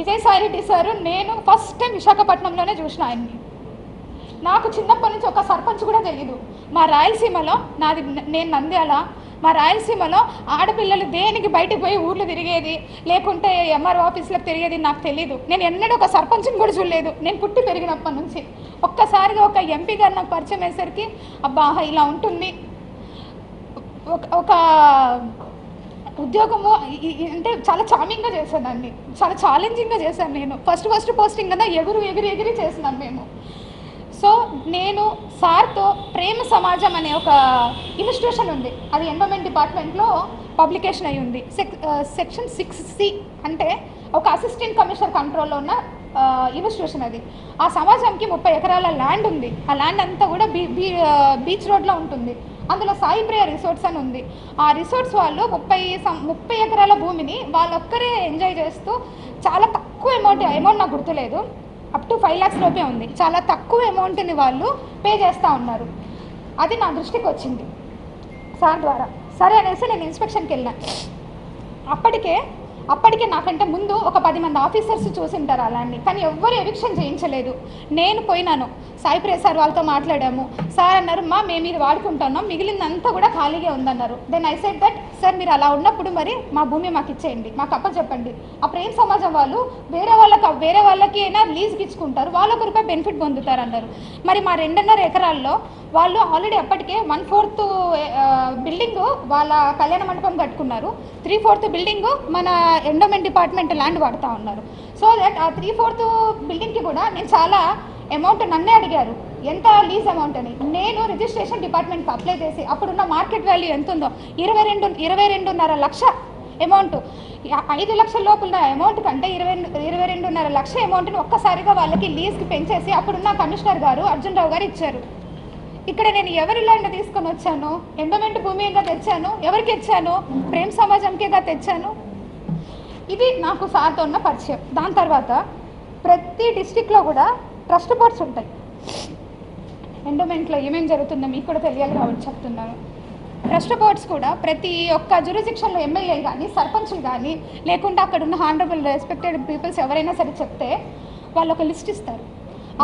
Vijayasai Reddy sir నేను first time విశాఖపట్నంలోనే చూసిన ఆయన్ని. నాకు చిన్నప్పటి నుంచి ఒక సర్పంచ్ కూడా తెలియదు. మా రాయలసీమలో నేను నంద్యాల, మా రాయలసీమలో ఆడపిల్లలు దేనికి బయటకు పోయి ఊర్లు తిరిగేది లేకుంటే ఎంఆర్ఓ ఆఫీసులకు తిరిగేది నాకు తెలియదు. నేను ఎన్నడూ ఒక సర్పంచ్ని కూడా చూడలేదు నేను పుట్టి పెరిగినప్పటి నుంచి. ఒక్కసారిగా ఒక ఎంపీ గారు నాకు పరిచయం అయ్యేసరికి అబ్బా ఇలా ఉంటుంది, ఒక ఉద్యోగము అంటే చాలా చామింగ్గా చేశాను, చాలా ఛాలెంజింగ్గా చేశాను. నేను ఫస్ట్ పోస్టింగ్ కదా ఎగిరి చేసినాను మేము. సో నేను సార్తో ప్రేమ సమాజం అనే ఒక ఇన్స్టిట్యూషన్ ఉంది, అది ఎన్విరాన్మెంట్ డిపార్ట్మెంట్లో పబ్లికేషన్ అయి ఉంది. సెక్షన్ 6C అంటే ఒక అసిస్టెంట్ కమిషనర్ కంట్రోల్లో ఉన్న ఇన్స్టిట్యూషన్ అది. ఆ సమాజంకి 30 ఎకరాల ల్యాండ్ ఉంది. ఆ ల్యాండ్ అంతా కూడా బీచ్ రోడ్లో ఉంటుంది. అందులో సాయి ప్రియ రిసార్ట్స్ అని ఉంది. ఆ రిసార్ట్స్ వాళ్ళు 30 ఎకరాల భూమిని వాళ్ళొక్కరే ఎంజాయ్ చేస్తూ చాలా తక్కువ అమౌంట్ నాకు గుర్తులేదు, అప్ టు 5 lakhs లోపే ఉంది. చాలా తక్కువ అమౌంట్ని వాళ్ళు పే చేస్తూ ఉన్నారు. అది నా దృష్టికి వచ్చింది సార్ ద్వారా. సరే అనేసి నేను ఇన్స్పెక్షన్కి వెళ్ళాను. అప్పటికే నాకంటే ముందు ఒక 10 మంది ఆఫీసర్స్ చూసింటారు అలాంటి, కానీ ఎవ్వరు ఎవిక్షన్ చేయించలేదు. నేను పోయినాను, సాయి ప్రియ సార్ వాళ్ళతో మాట్లాడాము. సార్ అన్నారు మేము ఇది వాడుకుంటున్నాం, మిగిలినంతా కూడా ఖాళీగా ఉందన్నారు. Then I said that sir మీరు అలా ఉన్నప్పుడు మరి మా భూమి మాకు ఇచ్చేయండి, మాకు అప్పచెప్పండి. ఆ ప్రేమ సమాజం వాళ్ళు వేరే వాళ్ళకి అయినా లీజ్కి ఇచ్చుకుంటారు, వాళ్ళు ₹1 బెనిఫిట్ పొందుతారు అన్నారు. మరి మా 2.5 ఎకరాల్లో వాళ్ళు ఆల్రెడీ అప్పటికే 1/4 బిల్డింగ్ వాళ్ళ కళ్యాణ మండపం కట్టుకున్నారు, 3/4 బిల్డింగ్ మన ఎండోమెంట్ డిపార్ట్మెంట్ ల్యాండ్ వాడుతూ ఉన్నారు. సో దట్ ఆ 3/4 బిల్డింగ్కి కూడా నేను చాలా అమౌంట్ నన్నే అడిగారు ఎంత లీజ్ అమౌంట్ అని. నేను రిజిస్ట్రేషన్ డిపార్ట్మెంట్కి అప్లై చేసి అప్పుడున్న మార్కెట్ వాల్యూ ఎంత ఉందో 22.5 లక్ష అమౌంట్, 5 లక్షల లోపల అమౌంట్ కంటే 22.5 లక్ష అమౌంట్ని ఒక్కసారిగా వాళ్ళకి లీజ్కి పెంచేసి అప్పుడున్న కమిషనర్ గారు అర్జున్ రావు గారు ఇచ్చారు. ఇక్కడ నేను ఎవరి ల్యాండ్ తీసుకొని వచ్చాను? ఎండోమెంట్ భూమిగా తెచ్చాను. ఎవరికి ఇచ్చాను? ప్రేమ సమాజంకేగా తెచ్చాను. ఇది నాకు సార్తో ఉన్న పరిచయం. దాని తర్వాత ప్రతి డిస్టిక్లో కూడా ట్రస్ట్ బోర్డ్స్ ఉంటాయి. ఎండోమెంట్లో ఏమేమి జరుగుతుందో మీకు కూడా తెలియాలి కాబట్టి చెప్తున్నాను. ట్రస్ట్ బోర్డ్స్ కూడా ప్రతి ఒక్క జ్యూరిస్డిక్షన్లో ఎమ్మెల్యేలు కానీ సర్పంచ్లు కానీ లేకుంటే అక్కడ ఉన్న హానరబుల్ రెస్పెక్టెడ్ పీపుల్స్ ఎవరైనా సరే చెప్తే వాళ్ళు ఒక లిస్ట్ ఇస్తారు.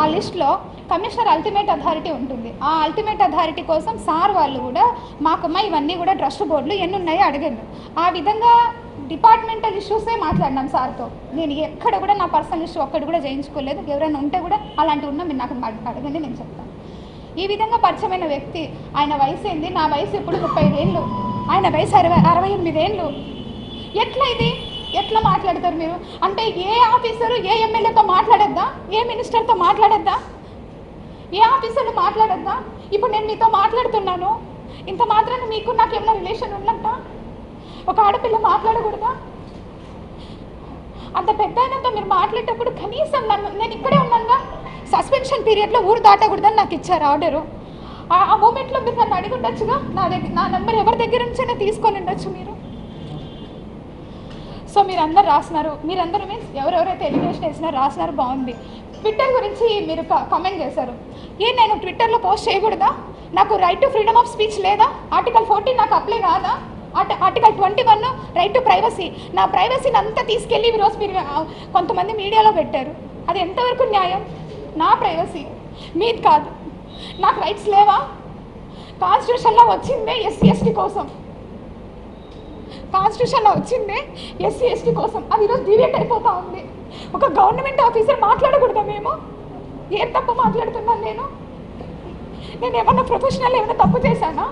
ఆ లిస్ట్లో కమిషనర్ అల్టిమేట్ అథారిటీ ఉంటుంది. ఆ అల్టిమేట్ అథారిటీ కోసం సార్ వాళ్ళు కూడా మాకమ్మ ఇవన్నీ కూడా ట్రస్ట్ బోర్డులు ఎన్ని ఉన్నాయో అడిగాను. ఆ విధంగా డిపార్ట్మెంటల్ ఇష్యూసే మాట్లాడినాం సార్తో. నేను ఎక్కడ కూడా నా పర్సనల్ ఇష్యూ ఒక్కటి కూడా చేయించుకోలేదు. ఎవరైనా ఉంటే కూడా అలాంటివి ఉన్నా మీరు నాకు అడగండి, నేను చెప్తాను. ఈ విధంగా పరిచయమైన వ్యక్తి, ఆయన వయసు ఏంది? నా వయసు ఇప్పుడు 35 ఏళ్ళు, ఆయన వయసు 68 ఏళ్ళు. ఎట్లా మాట్లాడతారు మీరు? అంటే ఏ ఆఫీసరు ఏ ఎమ్మెల్యేతో మాట్లాడద్దా? ఏ మినిస్టర్తో మాట్లాడద్దా? ఏ ఆఫీసర్లు మాట్లాడద్దా? ఇప్పుడు నేను మీతో మాట్లాడుతున్నాను, ఇంత మాత్రాన మీకు నాకు ఏమైనా రిలేషన్ ఉన్నట్ట? ఒక ఆడపిల్ల మాట్లాడకూడదా? అంత పెద్ద ఆయనతో మీరు మాట్లాడేటప్పుడు కనీసం నేను ఇక్కడే ఉన్నానుగా, సస్పెన్షన్ పీరియడ్లో ఊరు దాటకూడదని నాకు ఇచ్చారు ఆర్డరు. ఆ మూమెంట్లో మీరు నన్ను అడిగి ఉండొచ్చుగా, నా నెంబర్ ఎవరి దగ్గర నుంచైనా తీసుకొని ఉండొచ్చు మీరు. సో మీరందరూ రాసినారు, మీరందరూ మీన్స్ ఎవరెవరైతే ఎడ్యుకేషన్ వేసినారో రాసినారు, బాగుంది. ట్విట్టర్ గురించి మీరు కామెంట్ చేశారు. నేను ట్విట్టర్లో పోస్ట్ చేయకూడదా? నాకు right to freedom of speech లేదా? ఆర్టికల్ 14 నాకు అప్లై కాదా? ఆర్టికల్ 21 రైట్ టు ప్రైవసీ, నా ప్రైవసీని అంతా తీసుకెళ్ళి ఈరోజు మీరు కొంతమంది మీడియాలో పెట్టారు. అది ఎంతవరకు న్యాయం? నా ప్రైవసీ, మీది కాదు. నాకు రైట్స్ లేవా? కాన్స్టిట్యూషన్లో వచ్చిందే ఎస్సీ ఎస్టీ కోసం, కాన్స్టిట్యూషన్లో వచ్చిందే ఎస్సీ ఎస్టీ కోసం. అది ఈరోజు డివేట్ అయిపోతూ ఉంది. ఒక గవర్నమెంట్ ఆఫీసర్ మాట్లాడకూడదా? మేము ఏం తప్పు మాట్లాడుతున్నాను? నేను ఏమన్నా ప్రొఫెషనల్ ఏమైనా తప్పు చేశానా?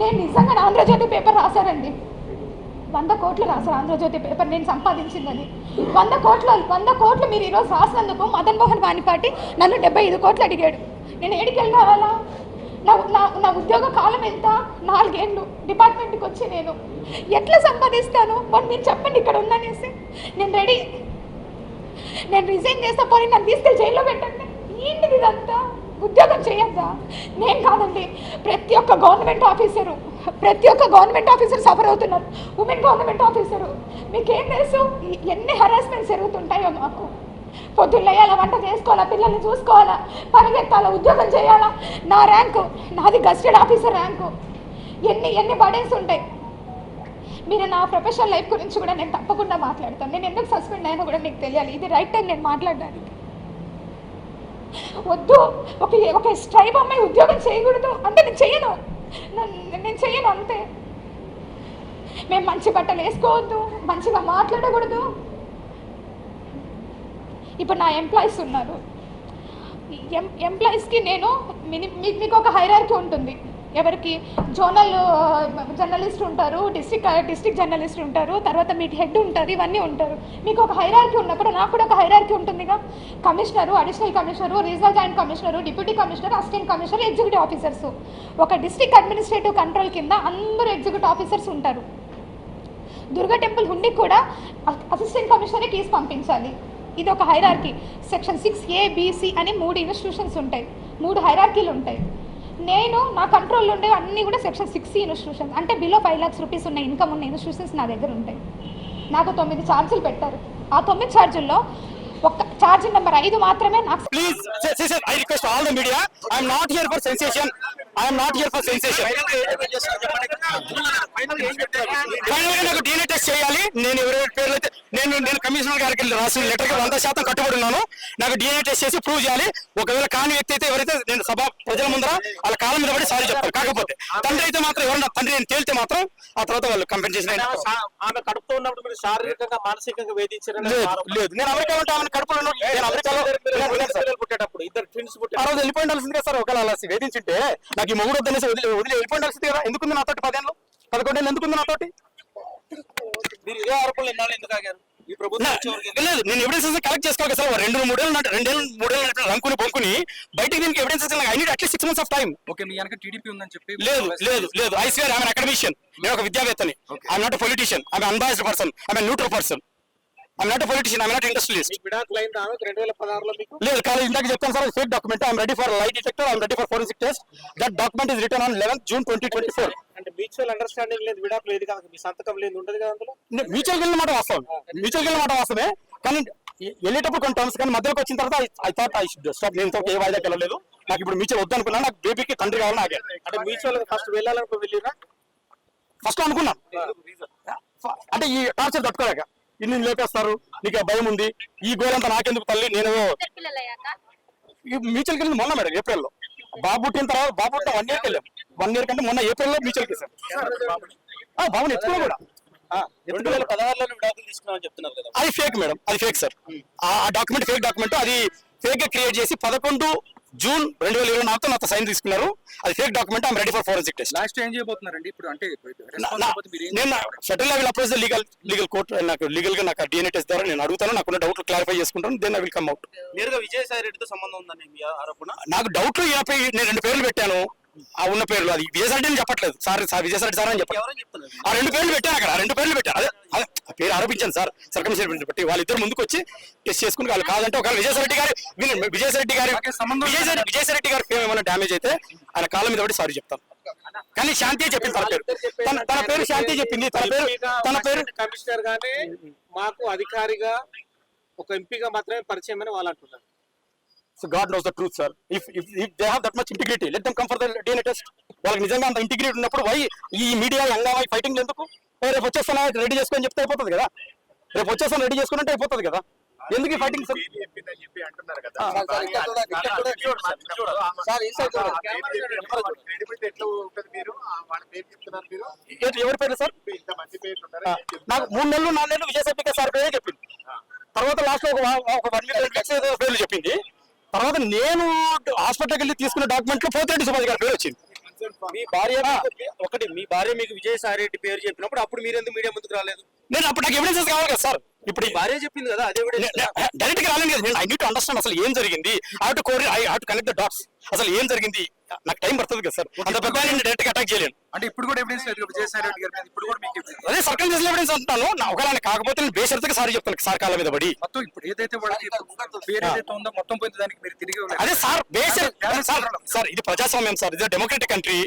నేను నిజంగా ఆంధ్రజ్యోతి పేపర్ రాశానండి, 100 కోట్లు రాశారు ఆంధ్రజ్యోతి పేపర్ నేను సంపాదించిందని. 100 కోట్లు మీరు ఈరోజు రాసినందుకు మదన్ మోహన్ వాణిపాటి నన్ను 75 కోట్లు అడిగాడు. నేను ఏడికి వెళ్ళాలా? నా ఉద్యోగ కాలం ఎంత? 4 ఏళ్ళు డిపార్ట్మెంట్కి వచ్చి నేను ఎట్లా సంపాదిస్తాను? మీరు చెప్పండి ఇక్కడ ఉందనేసి. నేను రెడీ, నేను రిజైన్ చేస్తా, పోనీ నన్ను తీసుకెళ్ళి జైల్లో పెట్టండి. ఏంటిది ఇదంతా? ఉద్యోగం చేయొద్దా? నేను కాదండి, ప్రతి ఒక్క గవర్నమెంట్ ఆఫీసర్ సఫర్ అవుతున్నారు. ఉమెన్ గవర్నమెంట్ ఆఫీసరు, మీకేం తెలుసు ఎన్ని హరాస్మెంట్స్ జరుగుతుంటాయో మాకు. పొద్దున్న లేయాలా, వంట చేసుకోవాలా, పిల్లల్ని చూసుకోవాలా, పరిగెత్తాలా, ఉద్యోగం చేయాలా. నా ర్యాంకు, నాది గస్టెడ్ ఆఫీసర్ ర్యాంకు. ఎన్ని బర్డెన్స్ ఉంటాయి. మీరు నా ప్రొఫెషనల్ లైఫ్ గురించి కూడా నేను తప్పకుండా మాట్లాడతాను. నేను ఎందుకు సస్పెండ్ అయినా కూడా నీకు తెలియాలి. ఇది రైట్ టైం నేను మాట్లాడడానికి. వద్దు, ఒక స్ట్రైప్ అమ్మాయి ఉద్యోగం చేయకూడదు అంటే నేను చెయ్యను అంతే. మేము మంచి బట్టలు వేసుకోవద్దు, మంచిగా మాట్లాడకూడదు. ఇప్పుడు నా ఎంప్లాయీస్ ఉన్నారు. ఎంప్లాయీస్కి నేను మీకు ఒక హైరార్కీ ఉంటుంది. ఎవరికి జోనల్ జర్నలిస్ట్ ఉంటారు, డిస్ట్రిక్ట్ జర్నలిస్ట్ ఉంటారు, తర్వాత మీ హెడ్ ఉంటారు, ఇవన్నీ ఉంటారు. మీకు ఒక హైరార్కీ ఉన్నప్పుడు నాకు కూడా ఒక హైరార్కీ ఉంటుందిగా. Commissioner, additional commissioner, regional joint commissioner, deputy commissioner, assistant commissioner, executive officers. ఒక డిస్ట్రిక్ట్ అడ్మినిస్ట్రేటివ్ కంట్రోల్ కింద అందరూ ఎగ్జిక్యూటివ్ ఆఫీసర్స్ ఉంటారు. దుర్గా టెంపుల్ హుండీ కూడా అసిస్టెంట్ కమిషనరే కేసు పంపించాలి. ఇది ఒక హైరార్కీ. సెక్షన్ 6A-B-C అని 3 ఇన్స్టిట్యూషన్స్ ఉంటాయి, 3 హైరార్కీలు ఉంటాయి. నేను నా కంట్రోల్లో ఉండే అన్నీ కూడా సెక్షన్ 6C ఇన్స్టిట్యూషన్స్, అంటే బిలో 5 lakhs రూపీస్ ఉన్న ఇన్కమ్ ఉన్న ఇన్స్టిట్యూషన్స్ నా దగ్గర ఉంటాయి. నాకు 9 ఛార్జీలు పెట్టారు. ఆ 9 ఛార్జీల్లో ఒక ఛార్జీ నెంబర్ 5 మాత్రమే నాకు. Please I request all the media, I am not here for sensation. Final గా నాకు DNA టెస్ట్ చేయాలి. నేను ఎవరెవరి పేర్లు అయితే నేను కమిషనర్ గారికి రాసిన లెటర్ కి 100% కట్టుబడి ఉన్నాను. నాకు DNA టెస్ట్ చేసి ప్రూవ్ చేయాలి. ఒకవేళ కాని వ్యక్తి అయితే ఎవరైతే నేను ప్రజల ముందర వాళ్ళ కాలం మీద పడి సారీ చెప్తాను. కాకపోతే తండ్రి అయితే మాత్రం ఎవరన్నా తండ్రి నేను తేలితే మాత్రం ఆ తర్వాత వాళ్ళు కంపెన్సేషన్. ఆమె కడుపుతో ఉన్నప్పుడు మీరు శారీరకంగా మానసికంగా వేధించారు? లేదు, నేను అమెరికా ఉంటే ఆమె కడుపులో నేను అమెరికాలో పుట్టేటప్పుడు ఇద్దరు ట్విన్స్ పుట్టారు. ఆ రోజు వెళ్ళిపోయిండాల్సింది కదా సార్. ఒకవేళ అలా వేధించుంటే నాకు ఈ మొగుడు వద్దనేసి వదిలి వెళ్ళిపోయిండాల్సింది కదా. ఎందుకుంది నాతోటి 10 ఏళ్ళు 11 ఏళ్ళు ఎందుకుంది నాతోటి? మీరు ఇదే ఆరోపణలు ఎన్నాళ్ళు ఎందుకు ఆగారు? ఈ ప్రభుత్వం లేదు, నేను ఎవిడెన్సెస్ కలెక్ట్ చేసుకోవాలి కదా సార్. 2-3 ఏళ్ళు రంకుని పొంకుని బయటకి దీనికి ఎవిడెన్సెస్ ఐ నీడ్ అట్లీస్ట్ 6 months ఆఫ్ టైం. ఓకే, మీ వెనక టీడీపీ ఉందని చెప్పి. లేదు I swear I am academician. నేను ఒక విద్యావేత్తని. I'm not a politician, I'm unbiased person, I'm neutral person. I'm not a politician, I'm not an industrialist. విడాకులు అయిన ఆమె 2016లో మీకు లేదు కాదు, ఇందాక చెప్తాను sir. Fake document. I'm ready for lie detector, I'm ready for forensic test. That document is return on 11th June 2024. అంటే mutual understanding లేదు, విడాకులు ఏది కాదు, మీ సంతకం లేదు ఉండదు కదా అందులో. మ్యూచువల్ వెళ్ళిన మాట వాస్తవమే. కానీ వెళ్ళేటప్పుడు కొన్ని టర్మ్స్, కానీ మధ్యలోకి వచ్చిన తర్వాత I thought I should stop. నేను ఏ వాయిదాకి వెళ్ళలేదు. నాకు ఇప్పుడు మ్యూచువల్ వద్దు అనుకున్నాను. నాకు బేబీకి తండ్రి కావాలని ఆగే. అంటే మ్యూచువల్ ఫస్ట్ వెళ్ళాలనుకో వెళ్ళిరా ఫస్ట్ అనుకున్నాను. అంటే ఈ టార్చర్ తట్టుకోలేక ఇన్ని లేపేస్తారు, నీకు భయం ఉంది, ఈ గోలంతా నాకెందుకు తల్లి. నేను మ్యూచువల్కి వెళ్ళింది మొన్న మేడం ఏప్రిల్లో. బాబు పుట్టిన తర్వాత, బాబు పుట్టిన 1 yearకి వెళ్ళాం. 1 year కంటే మొన్న ఏప్రిల్లో మ్యూచువల్కి వెళ్ళాం. బాబుని ఎత్తుకున్నా కూడా 2016లో విడాకులు తీసుకున్నామని చెప్తున్నారు కదా. అది ఫేక్ మేడం, అది ఫేక్ సార్. ఆ డాక్యుమెంట్ ఫేక్ డాక్యుమెంట్. అది ఫేక్ గా క్రియేట్ చేసి 11 June 2024 నాతో సైన్ తీసుకున్నారు. అది fake document. I'm ready for forensic test. Last ఏం చేయబోతున్నారండి ఇప్పుడు? అంటే నేను federal level approach legal court. నాకు లీగల్ గా నాకు DNA టెస్ట్ ద్వారా నేను అడుగుతాను, నాకు డౌట్లు క్లారిఫై చేసుకుంటాను. Then I will come out. నేరుగా విజయసాయి రెడ్డితో సంబంధం ఉందని మీ ఆరోపణ? నాకు డౌట్లు నేను 2 పేర్లు పెట్టాను. ఆ ఉన్న పేర్లు అది విజయసాయి రెడ్డి అని చెప్పట్లేదు సార్. విజయసాయి సార్ అని చెప్పారు. ఆ 2 పేర్లు పెట్టాను అక్కడ. 2 పేర్లు పెట్టాను. అదే పేరు ఆరోపించాను సార్. సర్కమ్స్టెన్సెస్ బట్టి వాళ్ళిద్దరు ముందుకు వచ్చి టెస్ట్ చేసుకుని వాళ్ళు కాదంటే ఒకవేళ విజయసాయి రెడ్డి గారి ఫేమ్ ఏమైనా డ్యామేజ్ అయితే ఆయన కాళ్ళ మీద పడి సారీ చెప్తాను. కానీ శాంతి చెప్పింది తన పేరు శాంతి చెప్పింది. తన పేరు కమిషనర్ గానే మాకు అధికారిగా ఒక ఎంపీగా మాత్రమే పరిచయం అని వాళ్ళు అంటున్నారు. So God knows the truth, sir. If they have that much integrity, let them come for the DNA test. వాళ్ళకి నిజంగా అంత ఇంటిగ్రిటీ ఉన్నప్పుడు ఈ మీడియా హంగామా ఫైటింగ్ ఎందుకు? రేపు వచ్చేస్తాను రెడీ చేసుకొని చెప్తే అయిపోతుంది కదా. రేపు వచ్చేస్తాను రెడీ చేసుకుంటే అయిపోతుంది కదా. ఎందుకు ఈ ఫైటింగ్ సార్? ఎవరి పేరు సార్? నాకు 3 నెలలు 4 నెలలు విజయసాయి సార్ పేరే చెప్పింది. తర్వాత లాస్ట్ లో ఒక 1 week పేర్లు చెప్పింది. తర్వాత నేను హాస్పిటల్కి వెళ్ళి తీసుకున్న డాక్యుమెంట్ లో పోతిరెడ్డి సుభాష్ గారి పేరు వచ్చింది. మీ భార్య మీకు విజయసాయి రెడ్డి పేరు చెప్పినప్పుడు అప్పుడు మీరు ఎందుకు మీడియా ముందుకు రాలేదు? నేను అప్పుడు నాకు ఎవిడెన్సెస్ కావాలి కదా సార్. ఇప్పుడు భార్య చెప్పింది కదా, అదే డైరెక్ట్ గా రాలేదు కదా. నేను ఐ నీడ్ టు అండర్స్టాండ్ అసలు ఏం జరిగింది. I have to connect the dots. అసలు ఏం జరిగింది నాకు టైం పడుతుంది కదా సార్. అంత పెద్ద డైరెక్ట్ గా అటాక్ చేయలేను. అంటే ఇప్పుడు కూడా ఎవిడెన్స్ లేదు విజయసాయి రెడ్డి గారి మీద. ఇప్పుడు కూడా మీకు అదే సర్కమ్స్టెన్షియల్ ఎవిడెన్స్ అంటున్నాను. ఒకవేళ కాకపోతే నేను బేషరతుగా సారీ చెప్తాను సార్ కాళ్ళ మీద పడి. మొత్తం ఇప్పుడు ఏదైతే వాళ్ళకి పేరు ఏదైతే ఉందో మొత్తం పోయింది, దానికి మీరు తిరిగి అదే సార్ సార్ ఇది ప్రజాస్వామ్యం సార్. ఇది డెమోక్రటిక్ కంట్రీ.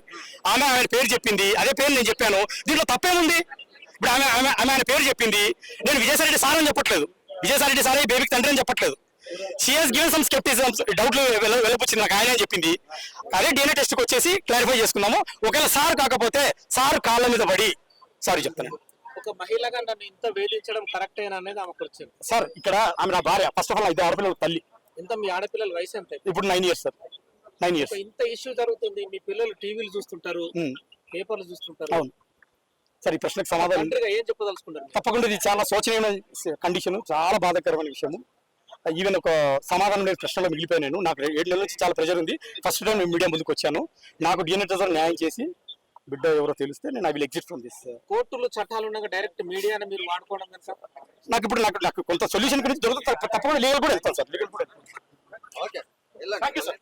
ఆమె పేరు చెప్పింది, అదే పేరు నేను చెప్పాను. దీంట్లో తప్పేముంది? ఇప్పుడు ఆమె పేరు చెప్పింది, నేను విజయసాయి రెడ్డి సార్ అని చెప్పట్లేదు. విజయసాయి రెడ్డి సార్ బేబీకి తండ్రి అని చెప్పట్లేదు. షీ హాస్ గివెన్ సమ్ స్కెప్టిజం, డౌట్లు వెళ్ళపుచ్చింది నాకు ఆయన అని చెప్పింది. అదే DNA టెస్ట్ కి వచ్చేసి క్లారిఫై చేసుకున్నాము. ఒకవేళ సార్ కాకపోతే సార్ కాళ్ళ మీద పడి సారీ చెప్తాను. ఒక మహిళగా నన్ను ఇంత వేధించడం కరెక్టేనా అనేది ఆమెకు వచ్చింది. సార్ ఇక్కడ ఆమె నా భార్య, ఫస్ట్ ఆఫ్ ఆల్ 5 ఆడపిల్లల తల్లి. ఎంత మీ ఆడపిల్లల వయసు ఎంత? ఇప్పుడు 9 years సార్, 9 years. ఇంత ఇష్యూ జరుగుతుంది, మీ పిల్లలు టీవీలు చూస్తుంటారు, పేపర్లు చూస్తుంటారు. అవును సార్, ఈ ప్రశ్నకు సమాధానం తండ్రిగా ఏం చెప్పదలుచుకుంటారు? తప్పకుండా ఇది చాలా శోచనీయమైన కండిషన్, చాలా బాధాకరమైన విషయము. ఈవెన్ ఒక సమాధానం లేని ప్రశ్నలో మిగిలిపోయాను నేను. నాకు 7 నెలల నుంచి చాలా ప్రెషర్ ఉంది. ఫస్ట్ టైం నేను మీడియా ముందుకు వచ్చాను. నాకు DNA ట్రెజర్ న్యాయం చేసి బిడ్డ ఎవరో తెలిస్తే నేను I will exit from this. కోర్టులు చట్టాలు ఉండగా డైరెక్ట్ మీడియాని మీరు వాడుకోవడం కదా సార్? నాకు ఇప్పుడు నాకు కొంత సొల్యూషన్ గురించి దొరుకుతుంది. తప్పకుండా లీగల్ కూడా వెళ్తాను సార్, లీగల్ కూడా వెళ్తాను. ఓకే. Thank you sir.